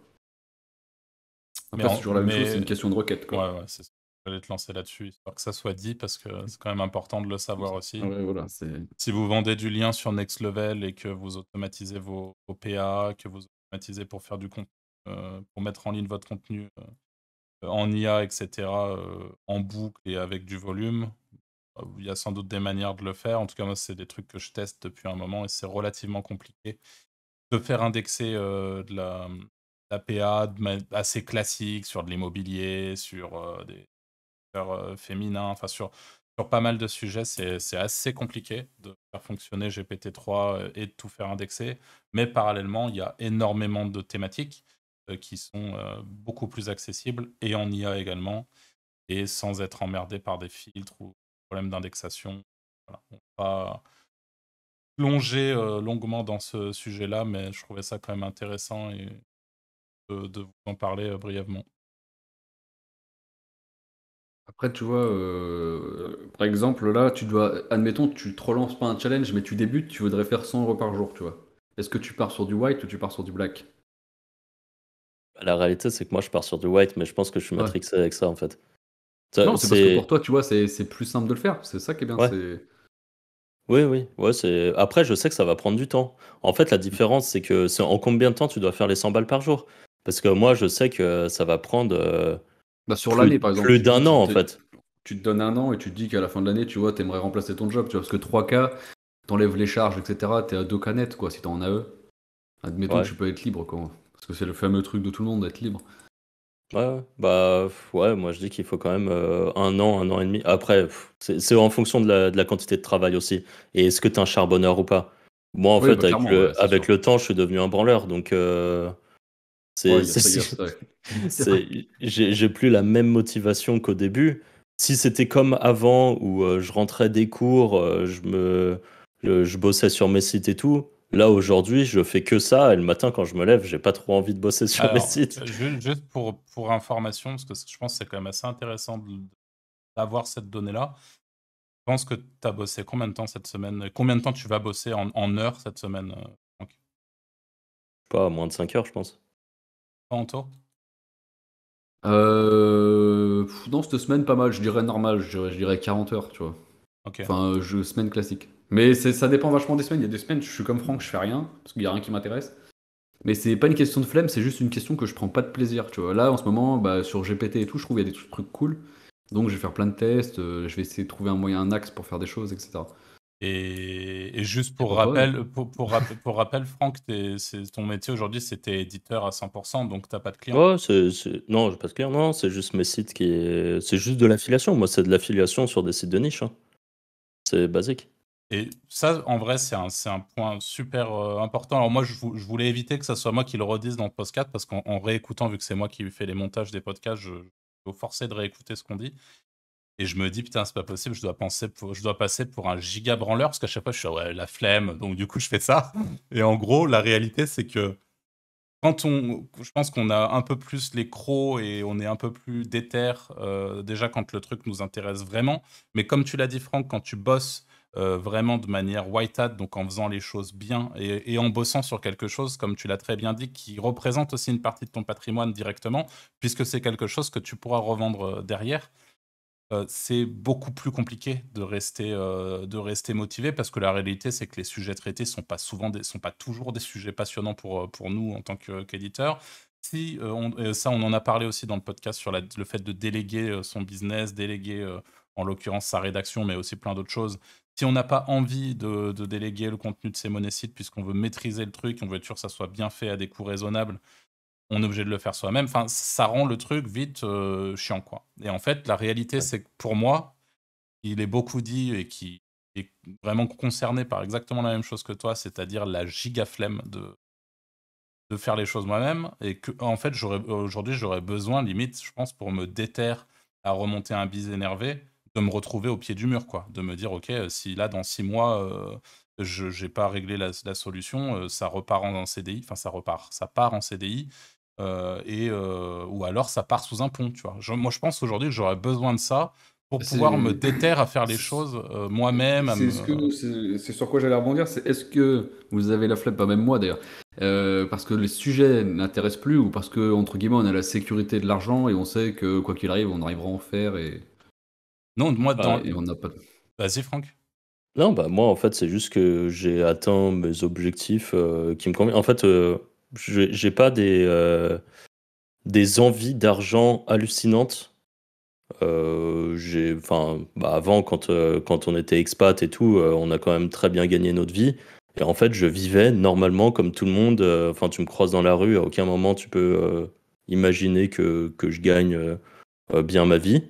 Mais, Après, c'est toujours la même chose, c'est une mais question de requête, quoi. ouais, c'est ça. J'allais te lancer là-dessus, histoire que ça soit dit, parce que c'est quand même important de le savoir aussi. Ouais, voilà, c'est. Si vous vendez du lien sur Next Level et que vous automatisez vos PA, que vous automatisez pour faire du contenu, pour mettre en ligne votre contenu en IA, etc., en boucle et avec du volume, il y a sans doute des manières de le faire. En tout cas, moi, c'est des trucs que je teste depuis un moment et c'est relativement compliqué de faire indexer la PA assez classique sur de l'immobilier, sur des féminins, enfin sur pas mal de sujets, c'est assez compliqué de faire fonctionner GPT-3 et de tout faire indexer. Mais parallèlement, il y a énormément de thématiques qui sont beaucoup plus accessibles et en IA également, et sans être emmerdé par des filtres ou problèmes d'indexation. Voilà. On va plonger longuement dans ce sujet-là, mais je trouvais ça quand même intéressant et de vous en parler brièvement. Après, tu vois, par exemple, là, admettons, tu te relances pas un challenge, mais tu débutes, tu voudrais faire 100 euros par jour, tu vois. Est-ce que tu pars sur du white ou tu pars sur du black? La réalité, c'est que moi, je pars sur du white, mais je pense que je suis Ouais. matrixé avec ça, en fait. Non, c'est parce que pour C'est toi, tu vois, c'est plus simple de le faire. C'est ça qui est bien. ouais, oui, oui, ouais, c'est après, je sais que ça va prendre du temps. En fait, la différence, c'est que c'est en combien de temps tu dois faire les 100 balles par jour? Parce que moi, je sais que ça va prendre, Bah, sur l'année, par exemple, plus d'un an, en fait. tu te donnes 1 an et tu te dis qu'à la fin de l'année, tu vois, t'aimerais remplacer ton job, tu vois, parce que 3K, t'enlèves les charges, etc., t'es à 2K net, quoi, si t'es en AE. Admettons que Ouais. tu peux être libre, quoi. Parce que c'est le fameux truc de tout le monde, d'être libre. Ouais, ouais. Bah, ouais, moi je dis qu'il faut quand même 1 an et demi. Après, c'est en fonction de la quantité de travail aussi. Et est-ce que tu es un charbonneur ou pas? Moi, en Oui, fait, bah clairement, ouais, c'est avec sûr. le temps, je suis devenu un branleur. Donc, Ouais, c'est, il y a ça, il y a ça. C'est vrai. j'ai plus la même motivation qu'au début. Si c'était comme avant, où je rentrais des cours, je bossais sur mes sites et tout. Là, aujourd'hui, je fais que ça. Et le matin, quand je me lève, j'ai pas trop envie de bosser sur mes Alors, sites. juste pour information, parce que je pense que c'est quand même assez intéressant d'avoir cette donnée-là. Je pense que tu as bossé combien de temps cette semaine? Combien de temps tu vas bosser en heures cette semaine, Franck? Pas moins de 5 heures, je pense. Pas en taux? Non, cette semaine, pas mal, je dirais normal, je dirais 40 heures, tu vois. Ok. Enfin, semaine classique. Mais ça dépend vachement des semaines. Il y a des semaines, je suis comme Franck, je fais rien, parce qu'il y a rien qui m'intéresse. Mais c'est pas une question de flemme, c'est juste une question que je prends pas de plaisir, tu vois. Là, en ce moment, bah, sur GPT et tout, je trouve qu'il y a des trucs cool. Donc, je vais faire plein de tests, je vais essayer de trouver un moyen, un axe pour faire des choses, etc. Et juste Et pour pour toi, rappel, pour rappel, Franck, ton métier aujourd'hui, c'était éditeur à 100%, donc t'as pas de clients. Ouais, non, j'ai pas de client, non, c'est juste mes sites c'est juste de l'affiliation. Moi, c'est de l'affiliation sur des sites de niche, hein. C'est basique. Et ça, en vrai, c'est un point super important. Alors moi, je voulais éviter que ça soit moi qui le redise dans le podcast, parce qu'en réécoutant, vu que c'est moi qui fais les montages des podcasts, je suis forcé de réécouter ce qu'on dit. Et je me dis, putain, c'est pas possible, je dois passer pour un giga branleur, parce qu'à chaque fois, je suis, ouais, la flemme, donc du coup, je fais ça. Et en gros, la réalité, c'est que je pense qu'on a un peu plus les crocs et on est un peu plus déter, déjà quand le truc nous intéresse vraiment. Mais comme tu l'as dit, Franck, quand tu bosses vraiment de manière white hat, donc en faisant les choses bien et en bossant sur quelque chose, comme tu l'as très bien dit, qui représente aussi une partie de ton patrimoine directement, puisque c'est quelque chose que tu pourras revendre derrière. C'est beaucoup plus compliqué de rester motivé, parce que la réalité, c'est que les sujets traités sont pas toujours des sujets passionnants pour nous en tant qu'éditeurs. Si, ça, on en a parlé aussi dans le podcast sur le fait de déléguer son business, déléguer en l'occurrence sa rédaction, mais aussi plein d'autres choses. Si on n'a pas envie de déléguer le contenu de ces monésites, puisqu'on veut maîtriser le truc, on veut être sûr que ça soit bien fait à des coûts raisonnables, on est obligé de le faire soi-même. Enfin, ça rend le truc vite chiant, quoi. Et en fait, la réalité, Ouais. c'est que pour moi, il est beaucoup dit et qui est vraiment concerné par exactement la même chose que toi, c'est-à-dire la giga flemme de faire les choses moi-même. Et que, en fait, aujourd'hui, j'aurais besoin, limite, je pense, pour me déterre à remonter un bise énervé, de me retrouver au pied du mur, quoi. De me dire, ok, si là, dans 6 mois, je n'ai pas réglé la solution, ça repart en CDI, enfin, ça part en CDI. ou alors ça part sous un pont, tu vois. Moi, je pense aujourd'hui que j'aurais besoin de ça pour pouvoir me C'est déterre à faire les choses moi-même. c'est sur quoi j'allais rebondir, c'est est-ce que vous avez la flemme, pas même moi d'ailleurs, parce que les sujets n'intéressent plus ou parce que, entre guillemets, on a la sécurité de l'argent et on sait que quoi qu'il arrive, on arrivera à en faire Non, moi, Bah, et on n'a pas. Vas-y, Franck. non, bah moi en fait c'est juste que j'ai atteint mes objectifs qui me conviennent. En fait, j'ai pas des envies d'argent hallucinantes. Enfin, bah, avant quand on était expat et tout, on a quand même très bien gagné notre vie. Et en fait, je vivais normalement comme tout le monde. Enfin, tu me croises dans la rue, à aucun moment tu peux imaginer que je gagne bien ma vie.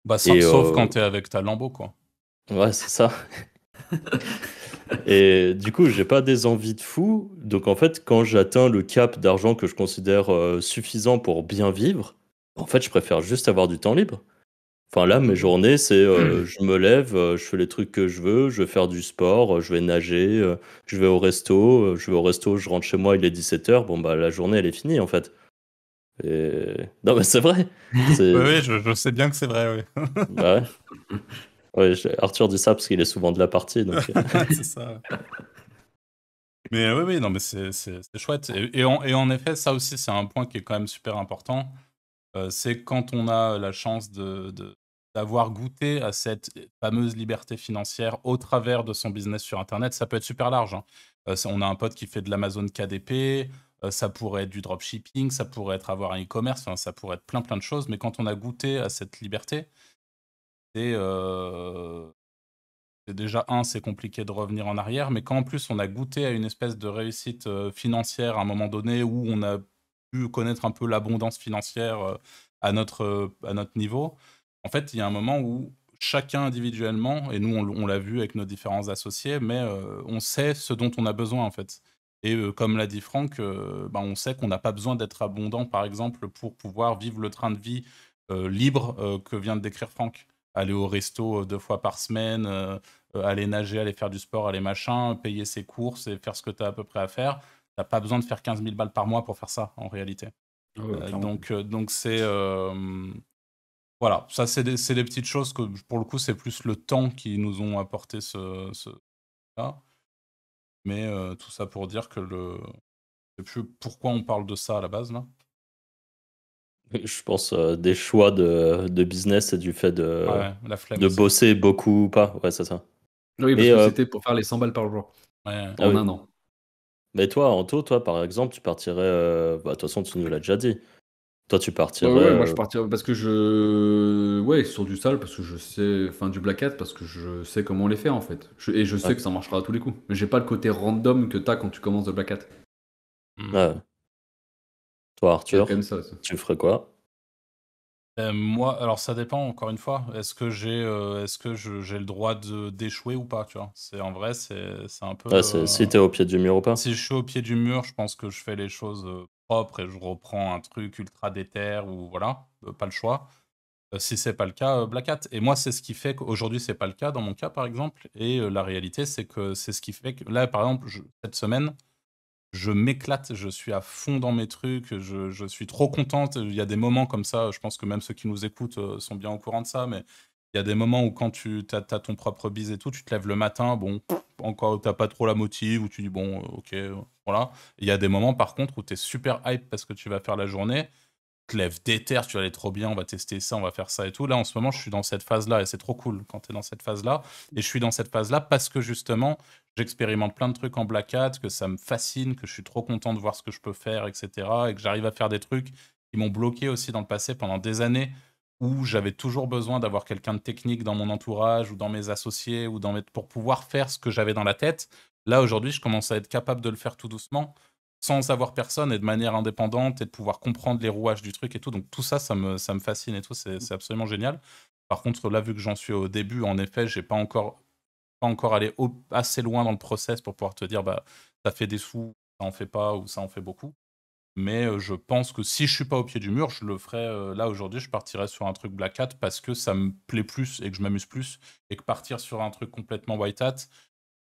Bah, Et sauf quand t'es avec ta Lambo, quoi. ouais, c'est ça. Et du coup, j'ai pas des envies de fou. Donc en fait, quand j'atteins le cap d'argent que je considère suffisant pour bien vivre, en fait, je préfère juste avoir du temps libre. Enfin là, mes journées, c'est je me lève, je fais les trucs que je vais faire du sport, je vais nager, je vais au resto, je rentre chez moi, il est 17h, bon bah la journée elle est finie en fait. Et... Non mais c'est vrai, Oui, c'est... oui, je sais bien que c'est vrai, oui. Bah ouais. Ouais, Arthur dit ça parce qu'il est souvent de la partie, donc... C'est ça. Mais oui, oui, non, mais c'est chouette. Et en effet, ça aussi, c'est un point qui est quand même super important. C'est quand on a la chance d'avoir goûté à cette fameuse liberté financière au travers de son business sur Internet, ça peut être super large, hein. On a un pote qui fait de l'Amazon KDP, ça pourrait être du dropshipping, ça pourrait être avoir un e-commerce, enfin, ça pourrait être plein plein de choses. Mais quand on a goûté à cette liberté, c'est déjà, c'est compliqué de revenir en arrière, mais quand en plus on a goûté à une espèce de réussite financière à un moment donné où on a pu connaître un peu l'abondance financière à notre niveau, en fait, il y a un moment où chacun individuellement, et nous on l'a vu avec nos différents associés, mais on sait ce dont on a besoin en fait. Et comme l'a dit Franck, bah, on sait qu'on n'a pas besoin d'être abondant, par exemple, pour pouvoir vivre le train de vie libre que vient de décrire Franck. Aller au resto 2 fois par semaine, aller nager, aller faire du sport, aller machin, payer ses courses et faire ce que tu as à peu près à faire. T'as pas besoin de faire 15 000 balles par mois pour faire ça, en réalité. Ah ouais, clairement. Donc c'est... voilà, ça c'est des petites choses que, pour le coup, c'est plus le temps qui nous ont apporté là. Mais tout ça pour dire que je sais plus pourquoi on parle de ça à la base, là. Je pense des choix de business et du fait Ouais, la flemme de aussi. bosser beaucoup ou pas. Ouais, c'est ça. Oui, parce Mais, que c'était pour faire les 100 balles par jour Ouais. ah en oui. un an. Mais toi, Anto, toi, par exemple, tu partirais. Bah, de toute façon, tu nous l'as déjà dit. Toi, tu Ouais, partirais. ouais, moi je partirais parce que ouais, sur du sale, parce que je sais, enfin du black hat, parce que je sais comment les faire en fait. Et je sais Ouais. que ça marchera à tous les coups. Mais j'ai pas le côté random que t'as quand tu commences de black hat. Mm. Ouais. Toi, Il y a quand même Arthur, ça. tu ferais quoi? Moi, alors ça dépend encore une fois. Est-ce que j'ai le droit d'échouer ou pas, tu vois? En vrai, c'est un peu. Ouais, si t'es au pied du mur ou pas? Si je suis au pied du mur, je pense que je fais les choses propres et je reprends un truc ultra déter ou voilà, pas le choix. Si c'est pas le cas, Black Hat. Et moi, c'est ce qui fait qu'aujourd'hui, c'est pas le cas dans mon cas, par exemple. Et la réalité, c'est que c'est ce qui fait que là, par exemple, cette semaine, je m'éclate, je suis à fond dans mes trucs, je suis trop contente. Il y a des moments comme ça, je pense que même ceux qui nous écoutent sont bien au courant de ça, mais il y a des moments où quand tu as ton propre bise et tout, tu te lèves le matin, bon, encore, t'as pas trop la motive, où tu dis, bon, ok, voilà. Il y a des moments, par contre, où tu es super hype parce que tu vas faire la journée, te lèves déter, tu vas aller trop bien, on va tester ça, on va faire ça et tout. Là, en ce moment, je suis dans cette phase-là et c'est trop cool quand tu es dans cette phase-là. Et je suis dans cette phase-là parce que justement, j'expérimente plein de trucs en Black Hat, que ça me fascine, que je suis trop content de voir ce que je peux faire, etc. Et que j'arrive à faire des trucs qui m'ont bloqué aussi dans le passé pendant des années où j'avais toujours besoin d'avoir quelqu'un de technique dans mon entourage ou dans mes associés ou pour pouvoir faire ce que j'avais dans la tête. Là, aujourd'hui, je commence à être capable de le faire tout doucement sans avoir personne et de manière indépendante et de pouvoir comprendre les rouages du truc et tout. Donc tout ça, ça me fascine et tout, c'est absolument génial. Par contre, là, vu que j'en suis au début, en effet, j'ai pas encore allé assez loin dans le process pour pouvoir te dire, bah, ça fait des sous, ça en fait pas ou ça en fait beaucoup. Mais je pense que si je suis pas au pied du mur, je le ferai. Là, aujourd'hui, je partirais sur un truc Black Hat parce que ça me plaît plus et que je m'amuse plus. Et que partir sur un truc complètement White Hat,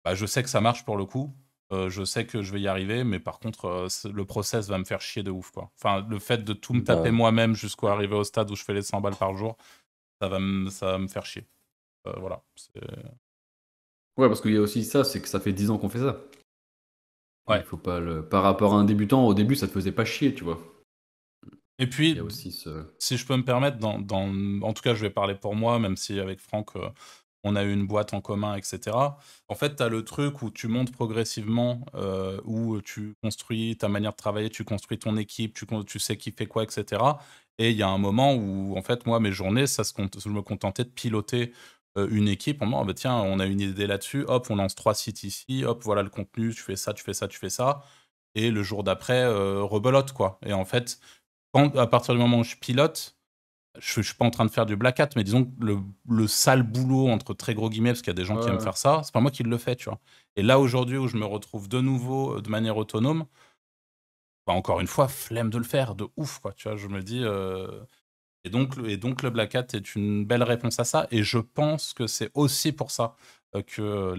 bah, je sais que ça marche pour le coup. Je sais que je vais y arriver, mais par contre, le process va me faire chier de ouf, quoi. Enfin, le fait de tout me Bah, taper moi-même jusqu'à arriver au stade où je fais les 100 balles par jour, ça va me faire chier. Voilà. Ouais, parce qu'il y a aussi ça, c'est que ça fait 10 ans qu'on fait ça. Il Ouais. faut pas par rapport à un débutant, au début, ça te faisait pas chier, tu vois. Et Il puis, y a aussi ce. si je peux me permettre, en tout cas, je vais parler pour moi, même si avec Franck, on a eu une boîte en commun, etc. En fait, tu as le truc où tu montes progressivement, où tu construis ta manière de travailler, tu construis ton équipe, tu sais qui fait quoi, etc. Et il y a un moment où, en fait, moi, mes journées, je me contentais de piloter une équipe en me disant, ah bah, tiens, on a une idée là-dessus, hop, on lance 3 sites ici, hop, voilà le contenu, tu fais ça, tu fais ça, tu fais ça. Et le jour d'après, rebelote, quoi. Et en fait, à partir du moment où je pilote, je suis pas en train de faire du black hat, mais disons que le sale boulot, entre très gros guillemets, parce qu'il y a des gens qui aiment Ouais. faire ça, c'est pas moi qui le fais, tu vois. Et là, aujourd'hui, où je me retrouve de nouveau de manière autonome, bah, encore une fois, flemme de le faire, de ouf, quoi, tu vois. Je me dis. Et donc, le black hat est une belle réponse à ça. Et je pense que c'est aussi pour ça que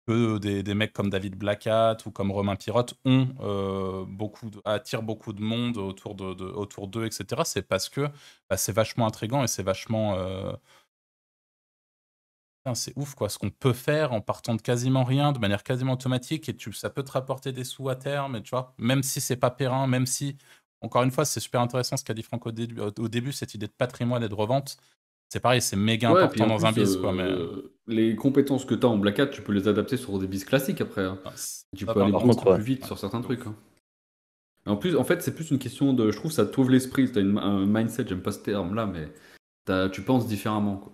des mecs comme David Blackhat ou comme Romain Pirotte attirent beaucoup de monde autour d'eux, etc. C'est parce que bah, c'est vachement intriguant et c'est vachement. Putain, c'est ouf, quoi, ce qu'on peut faire en partant de quasiment rien, de manière quasiment automatique, et ça peut te rapporter des sous à terme, et tu vois, même si c'est pas périn, même si, encore une fois, c'est super intéressant ce qu'a dit Franck au début, cette idée de patrimoine et de revente. C'est pareil, c'est méga Ouais, puis important en dans un plus, biz, quoi, mais les compétences que tu as en Black Hat, tu peux les adapter sur des bis classiques après, hein. Tu ça, peux par aller par contre, contre, beaucoup ouais. plus vite ouais, sur certains de trucs, ouf. hein. Et en plus, en fait, c'est plus une question de. Je trouve que ça t'ouvre l'esprit. Tu as un mindset, j'aime pas ce terme-là, mais tu penses différemment, quoi.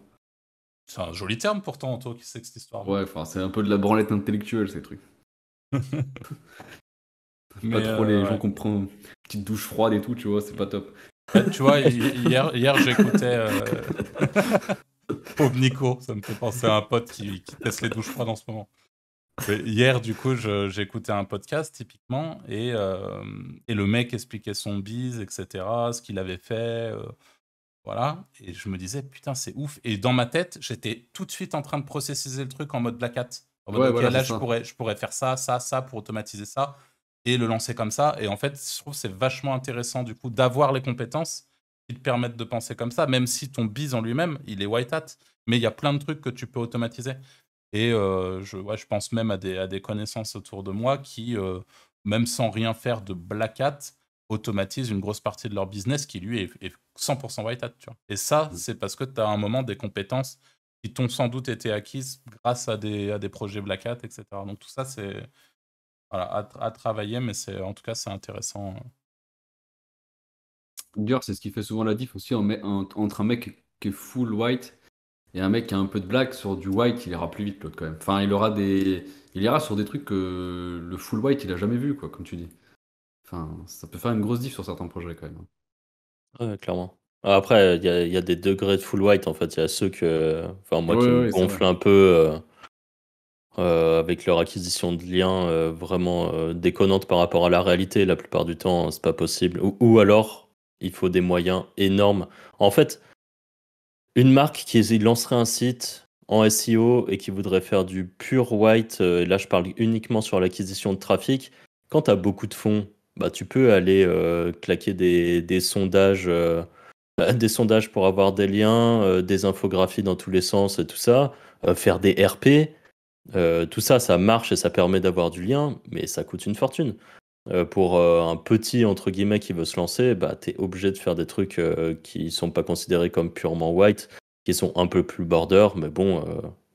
C'est un joli terme pourtant, toi qui sais que cette histoire, non? Ouais, enfin, c'est un peu de la branlette intellectuelle, ces trucs. Pas Mais trop les gens ouais. qui prennent une petite douche froide et tout, tu vois, c'est pas top. Bah, tu vois, hier j'écoutais pauvre Nico, ça me fait penser à un pote qui teste les douches froides en ce moment. Mais hier, du coup, j'ai écouté un podcast typiquement et le mec expliquait son bise, etc., ce qu'il avait fait, voilà. Et je me disais, putain, c'est ouf. Et dans ma tête, j'étais tout de suite en train de processiser le truc en mode Black Hat. En mode, Ouais, ok, voilà, c'est là, ça. je pourrais faire ça, ça, ça pour automatiser ça et le lancer comme ça. Et en fait, je trouve que c'est vachement intéressant, du coup, d'avoir les compétences qui te permettent de penser comme ça, même si ton bise en lui-même, il est white hat. Mais il y a plein de trucs que tu peux automatiser. Et je pense même à des connaissances autour de moi qui, même sans rien faire de black hat, automatisent une grosse partie de leur business qui, lui, est 100% white hat, tu vois. Et ça, Mm. c'est parce que tu as à un moment des compétences qui t'ont sans doute été acquises grâce à des projets black hat, etc. Donc tout ça, c'est voilà, à travailler, mais en tout cas, c'est intéressant. D'ailleurs, c'est ce qui fait souvent la diff aussi entre un mec qui est full white et un mec qui a un peu de black. Sur du white, il ira plus vite, l'autre, quand même. Enfin, il ira sur des trucs que le full white, il a jamais vu, quoi, comme tu dis. Enfin, ça peut faire une grosse diff sur certains projets, quand même. Ouais, clairement. Après, il y a des degrés de full white, en fait. Il y a ceux que, enfin, moi, Ouais, qui ouais, me ouais, c'est vrai. gonflent un peu avec leur acquisition de liens vraiment déconnante par rapport à la réalité. La plupart du temps, c'est pas possible. Ou alors, il faut des moyens énormes. En fait, une marque qui lancerait un site en SEO et qui voudrait faire du pure white, et là je parle uniquement sur l'acquisition de trafic, quand tu as beaucoup de fonds, bah, tu peux aller claquer des sondages, des sondages pour avoir des liens, des infographies dans tous les sens et tout ça, faire des RP, tout ça, ça marche et ça permet d'avoir du lien, mais ça coûte une fortune. Pour un petit, entre guillemets, qui veut se lancer, bah, tu es obligé de faire des trucs qui sont pas considérés comme purement white, qui sont un peu plus border, mais bon,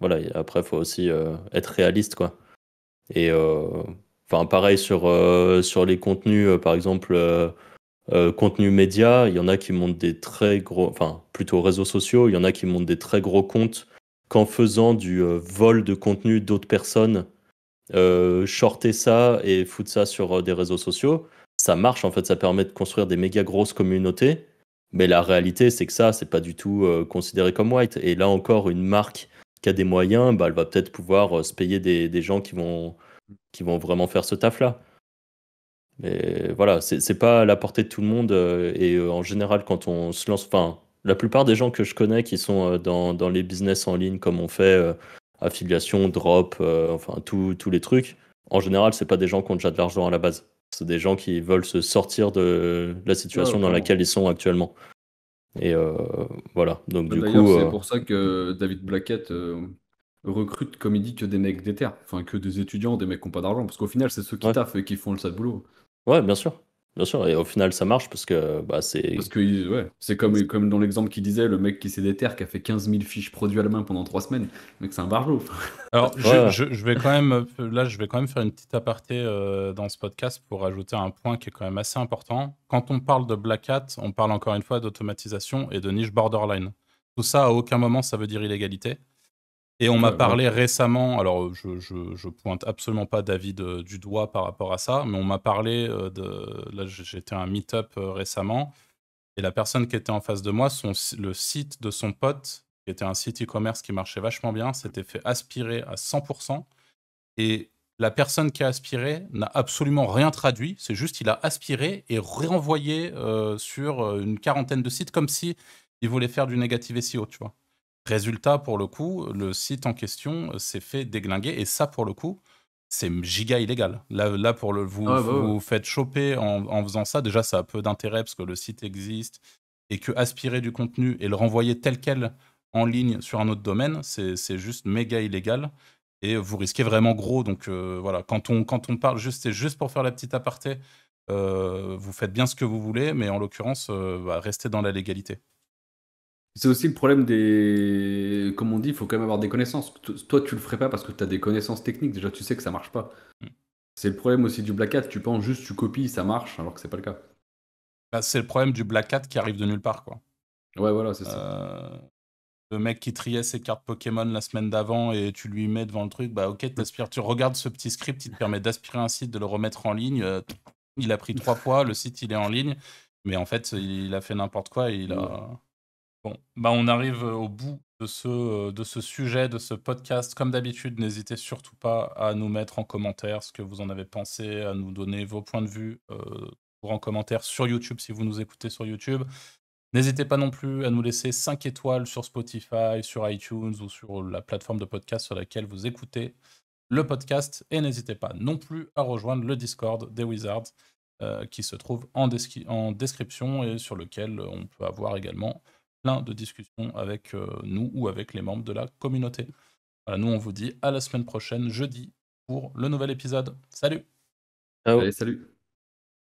voilà, et après, il faut aussi être réaliste, quoi. Et enfin, pareil sur les contenus, par exemple, contenu média, il y en a qui montent des très gros, enfin, plutôt réseaux sociaux, il y en a qui montent des très gros comptes qu'en faisant du vol de contenu d'autres personnes shorter ça et foutre ça sur des réseaux sociaux, ça marche en fait, ça permet de construire des méga grosses communautés. Mais la réalité, c'est que ça, c'est pas du tout considéré comme white. Et là encore, une marque qui a des moyens, bah, elle va peut-être pouvoir se payer des gens qui vont vraiment faire ce taf-là. Mais voilà, c'est pas à la portée de tout le monde. Et en général, quand on se lance, enfin, la plupart des gens que je connais qui sont dans les business en ligne comme on fait, affiliation, drop, enfin tous les trucs. En général, c'est pas des gens qui ont déjà de l'argent à la base. C'est des gens qui veulent se sortir de la situation dans clairement. laquelle ils sont actuellement. Et voilà. Donc du D'ailleurs, coup, c'est pour ça que David Blackett recrute, comme il dit, que des mecs déter. Enfin, que des étudiants, des mecs qui n'ont pas d'argent. Parce qu'au final, c'est ceux qui ouais, taffent et qui font le sale boulot. ouais, bien sûr, bien sûr. Et au final, ça marche parce que Parce c'est que, ouais, c'est comme dans l'exemple qu'il disait, le mec qui s'est déter, qui a fait 15 000 fiches produits à la main pendant 3 semaines. Le mec, c'est un barjot. Alors, ouais, je vais quand même, là, je vais quand même faire une petite aparté dans ce podcast pour ajouter un point qui est quand même assez important. Quand on parle de Black Hat, on parle encore une fois d'automatisation et de niche borderline. Tout ça, à aucun moment, ça veut dire illégalité. Et on m'a Ouais, voilà. parlé récemment, alors je pointe absolument pas David du doigt par rapport à ça, mais on m'a parlé là j'étais à un meet-up récemment, et la personne qui était en face de moi, le site de son pote, qui était un site e-commerce qui marchait vachement bien, s'était fait aspirer à 100%, et la personne qui a aspiré n'a absolument rien traduit, c'est juste il a aspiré et renvoyé sur une quarantaine de sites, comme si il voulait faire du negative SEO, tu vois. Résultat, pour le coup, le site en question s'est fait déglinguer, et ça, pour le coup, c'est giga illégal. Là pour Ah vous ouais, bah ouais. vous faites choper en faisant ça. Déjà, ça a peu d'intérêt parce que le site existe, et que aspirer du contenu et le renvoyer tel quel en ligne sur un autre domaine, c'est juste méga illégal, et vous risquez vraiment gros. Donc voilà, quand on parle, c'est juste pour faire la petite aparté, vous faites bien ce que vous voulez, mais en l'occurrence, restez dans la légalité. C'est aussi le problème des. Comme on dit, il faut quand même avoir des connaissances. Toi, tu le ferais pas parce que tu as des connaissances techniques. Déjà, tu sais que ça marche pas. Mm. C'est le problème aussi du Black Hat. Tu penses juste, tu copies, ça marche, alors que c'est pas le cas. Bah, c'est le problème du Black Hat qui arrive de nulle part, quoi. Ouais, voilà, c'est ça. Le mec qui triait ses cartes Pokémon la semaine d'avant et tu lui mets devant le truc, bah ok, t'aspires, tu regardes ce petit script, il te permet d'aspirer un site, de le remettre en ligne. Il a pris 3 fois, le site il est en ligne, mais en fait il a fait n'importe quoi et il Ouais. a. Bon, bah on arrive au bout de ce sujet, de ce podcast. Comme d'habitude, n'hésitez surtout pas à nous mettre en commentaire ce que vous en avez pensé, à nous donner vos points de vue en commentaire sur YouTube si vous nous écoutez sur YouTube. N'hésitez pas non plus à nous laisser 5 étoiles sur Spotify, sur iTunes ou sur la plateforme de podcast sur laquelle vous écoutez le podcast. Et n'hésitez pas non plus à rejoindre le Discord des Wizards qui se trouve en description et sur lequel on peut avoir également plein de discussions avec nous ou avec les membres de la communauté. Voilà, nous on vous dit à la semaine prochaine, jeudi, pour le nouvel épisode. Salut! ciao. Allez, salut.